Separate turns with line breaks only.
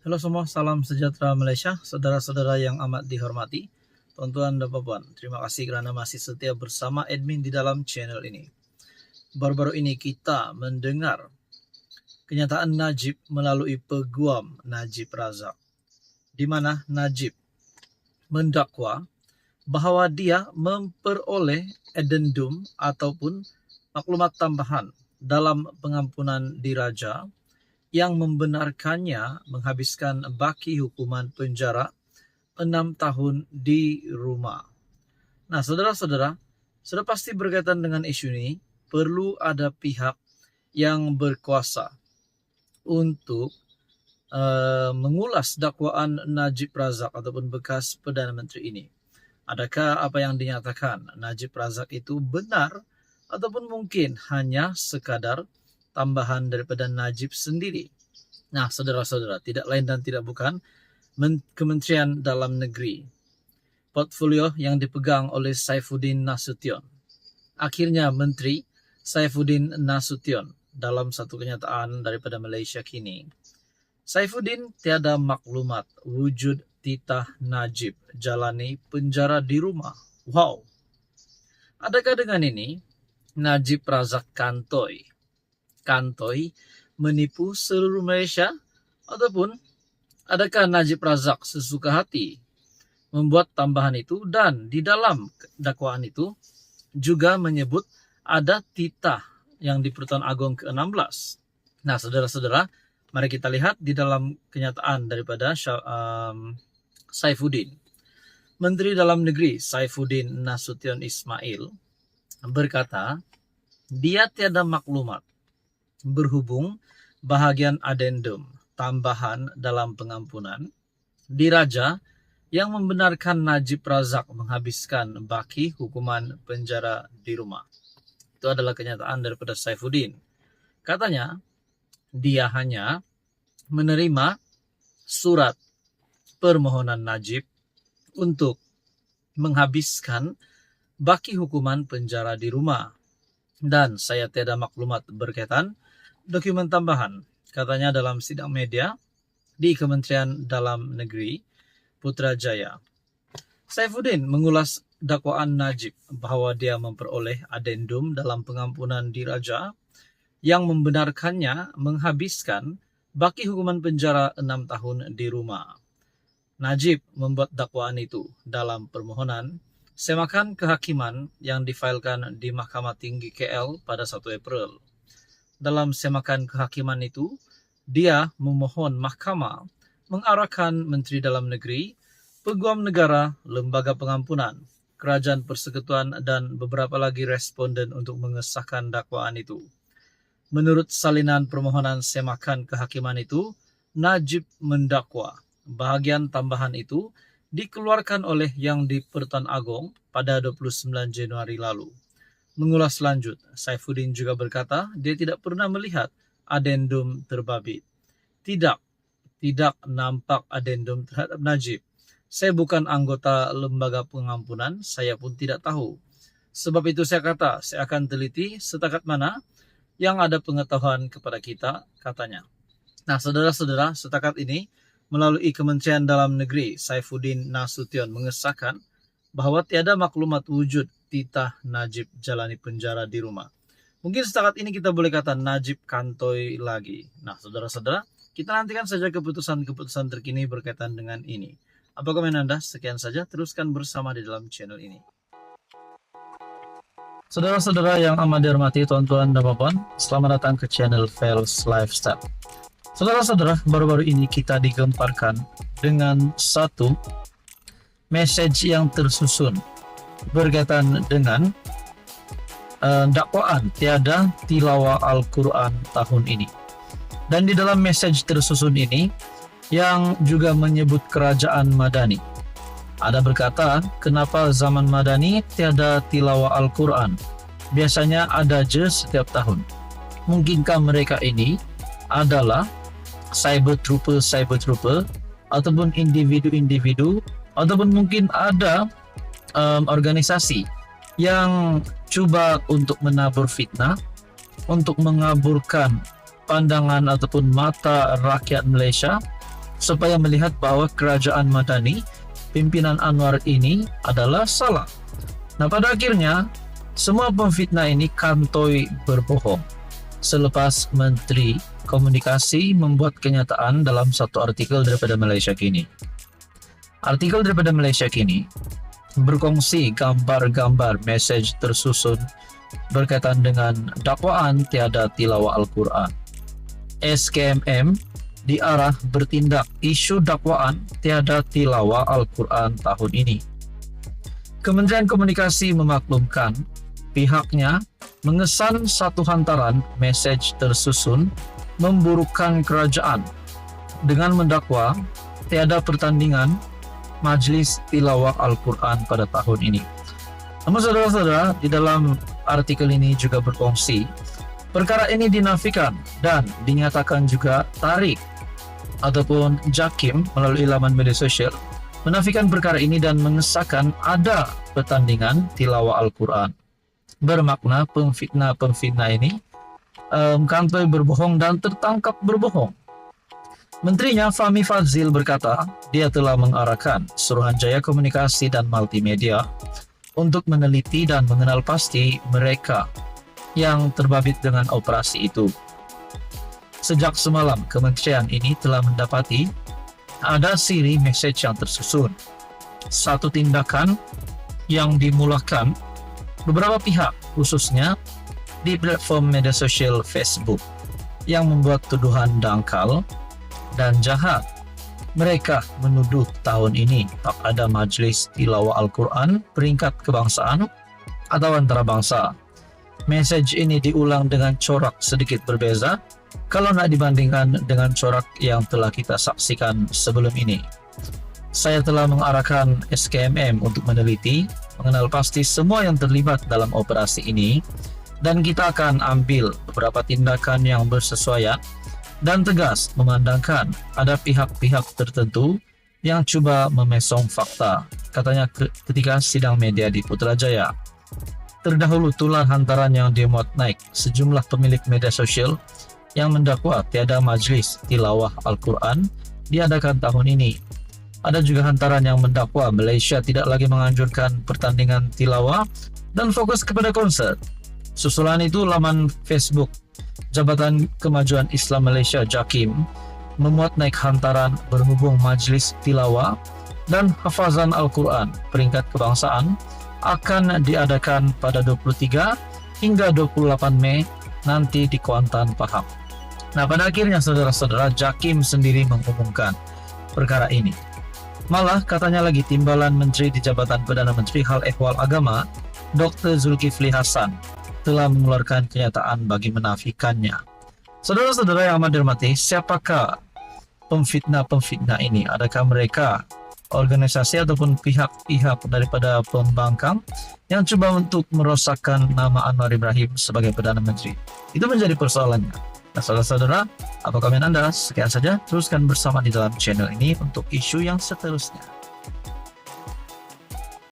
Halo semua, salam sejahtera Malaysia, saudara-saudara yang amat dihormati, tuan-tuan dan puan. Terima kasih kerana masih setia bersama admin di dalam channel ini. Baru-baru ini kita mendengar kenyataan Najib melalui peguam Najib Razak, di mana Najib mendakwa bahawa dia memperoleh addendum ataupun maklumat tambahan dalam pengampunan diraja yang membenarkannya menghabiskan baki hukuman penjara 6 tahun di rumah. Nah, saudara-saudara, sudah pasti berkaitan dengan isu ini, perlu ada pihak yang berkuasa untuk mengulas dakwaan Najib Razak ataupun bekas Perdana Menteri ini. Adakah apa yang dinyatakan Najib Razak itu benar ataupun mungkin hanya sekadar tambahan daripada Najib sendiri? Nah, saudara-saudara, tidak lain dan tidak bukan Kementerian Dalam Negeri, portfolio yang dipegang oleh Saifuddin Nasution. Akhirnya Menteri Saifuddin Nasution dalam satu kenyataan daripada Malaysia kini, Saifuddin tiada maklumat wujud titah Najib jalani penjara di rumah. Wow. Adakah dengan ini Najib Razak kantoi menipu seluruh Malaysia, ataupun adakah Najib Razak sesuka hati membuat tambahan itu dan di dalam dakwaan itu juga menyebut ada titah yang di Pertuan Agong ke-16. Nah, saudara-saudara, mari kita lihat di dalam kenyataan daripada Saifuddin. Menteri Dalam Negeri Saifuddin Nasution Ismail berkata, dia tiada maklumat berhubung bahagian addendum tambahan dalam pengampunan diraja yang membenarkan Najib Razak menghabiskan baki hukuman penjara di rumah. Itu adalah kenyataan daripada Saifuddin. Katanya, dia hanya menerima surat permohonan Najib untuk menghabiskan baki hukuman penjara di rumah. Dan saya tiada maklumat berkaitan dokumen tambahan, katanya dalam sidang media di Kementerian Dalam Negeri Putrajaya. Saifuddin mengulas dakwaan Najib bahawa dia memperoleh addendum dalam pengampunan diraja yang membenarkannya menghabiskan baki hukuman penjara 6 tahun di rumah. Najib membuat dakwaan itu dalam permohonan semakan kehakiman yang difailkan di Mahkamah Tinggi KL pada 1 April. Dalam semakan kehakiman itu, dia memohon mahkamah mengarahkan Menteri Dalam Negeri, Peguam Negara, Lembaga Pengampunan, Kerajaan Persekutuan dan beberapa lagi responden untuk mengesahkan dakwaan itu. Menurut salinan permohonan semakan kehakiman itu, Najib mendakwa bahagian tambahan itu dikeluarkan oleh Yang di Pertuan Agong pada 29 Januari lalu. Mengulas lanjut, Saifuddin juga berkata dia tidak pernah melihat addendum terbabit. Tidak nampak addendum terhadap Najib. Saya bukan anggota lembaga pengampunan, saya pun tidak tahu. Sebab itu saya kata, saya akan teliti setakat mana yang ada pengetahuan kepada kita, katanya. Nah, saudara-saudara, setakat ini melalui Kementerian Dalam Negeri, Saifuddin Nasution mengesahkan bahawa tiada maklumat wujud titah Najib jalani penjara di rumah. Mungkin setakat ini kita boleh kata Najib kantoi lagi. Nah, saudara-saudara, kita nantikan saja keputusan-keputusan terkini berkaitan dengan ini. Apa komen Anda? Sekian saja, teruskan bersama di dalam channel ini. Saudara-saudara yang amat dihormati, tuan-tuan dan puan, selamat datang ke channel Fels Lifestyle. Saudara-saudara, baru-baru ini kita digemparkan dengan satu message yang tersusun berkaitan dengan dakwaan tiada tilawah Al-Quran tahun ini. Dan di dalam message tersusun ini yang juga menyebut kerajaan Madani. Ada berkata, kenapa zaman Madani tiada tilawah Al-Quran? Biasanya ada je setiap tahun. Mungkinkah mereka ini adalah cyber trooper ataupun individu ataupun mungkin ada organisasi yang cuba untuk menabur fitnah, untuk mengaburkan pandangan ataupun mata rakyat Malaysia supaya melihat bahwa kerajaan Madani, pimpinan Anwar ini adalah salah. Nah, pada akhirnya semua pemfitnah ini kantoi berbohong. Selepas Menteri Komunikasi membuat kenyataan dalam satu artikel daripada Malaysia Kini. Artikel daripada Malaysia Kini berkongsi gambar-gambar message tersusun berkaitan dengan dakwaan tiada tilawah Al-Quran. SKMM diarah bertindak isu dakwaan tiada tilawah Al-Quran tahun ini. Kementerian Komunikasi memaklumkan pihaknya mengesan satu hantaran message tersusun memburukkan kerajaan dengan mendakwa tiada pertandingan Majlis Tilawah Al-Quran pada tahun ini. Namun saudara-saudara, di dalam artikel ini juga berfungsi perkara ini dinafikan dan dinyatakan juga Tariq ataupun Jakim melalui laman media sosial menafikan perkara ini dan mengesahkan ada pertandingan tilawah Al-Quran. Bermakna pemfitnah ini kantoi berbohong dan tertangkap berbohong. Menterinya Fahmi Fadzil berkata dia telah mengarahkan Suruhanjaya Komunikasi dan Multimedia untuk meneliti dan mengenal pasti mereka yang terbabit dengan operasi itu. Sejak semalam, kementerian ini telah mendapati ada siri message yang tersusun. Satu tindakan yang dimulakan beberapa pihak, khususnya di platform media sosial Facebook, yang membuat tuduhan dangkal dan jahat. Mereka menuduh tahun ini tak ada Majlis Tilawah Al-Quran peringkat kebangsaan atau antarabangsa. Message ini diulang dengan corak sedikit berbeza kalau nak dibandingkan dengan corak yang telah kita saksikan sebelum ini. Saya telah mengarahkan SKMM untuk meneliti, mengenal pasti semua yang terlibat dalam operasi ini, dan kita akan ambil beberapa tindakan yang bersesuaian dan tegas memandangkan ada pihak-pihak tertentu yang cuba memesong fakta, katanya ketika sidang media di Putrajaya. Terdahulu tular hantaran yang dimuat naik sejumlah pemilik media sosial yang mendakwa tiada Majlis Tilawah Al-Quran diadakan tahun ini. Ada juga hantaran yang mendakwa Malaysia tidak lagi menganjurkan pertandingan tilawah dan fokus kepada konser. Susulan itu, laman Facebook Jabatan Kemajuan Islam Malaysia Jakim memuat naik hantaran berhubung Majlis Tilawah dan Hafazan Al-Quran peringkat kebangsaan akan diadakan pada 23 hingga 28 Mei nanti di Kuantan, Pahang. Nah, pada akhirnya saudara-saudara, Jakim sendiri mengumumkan perkara ini. Malah katanya lagi Timbalan Menteri di Jabatan Perdana Menteri Hal Ehwal Agama, Dr. Zulkifli Hasan, telah mengeluarkan kenyataan bagi menafikannya. Saudara-saudara yang amat dirahmati, siapakah pemfitnah ini? Adakah mereka organisasi ataupun pihak-pihak daripada pembangkang yang coba untuk merosakkan nama Anwar Ibrahim sebagai Perdana Menteri? Itu menjadi persoalannya. Nah, saudara-saudara, apa komen Anda? Sekian saja, teruskan bersama di dalam channel ini untuk isu yang seterusnya.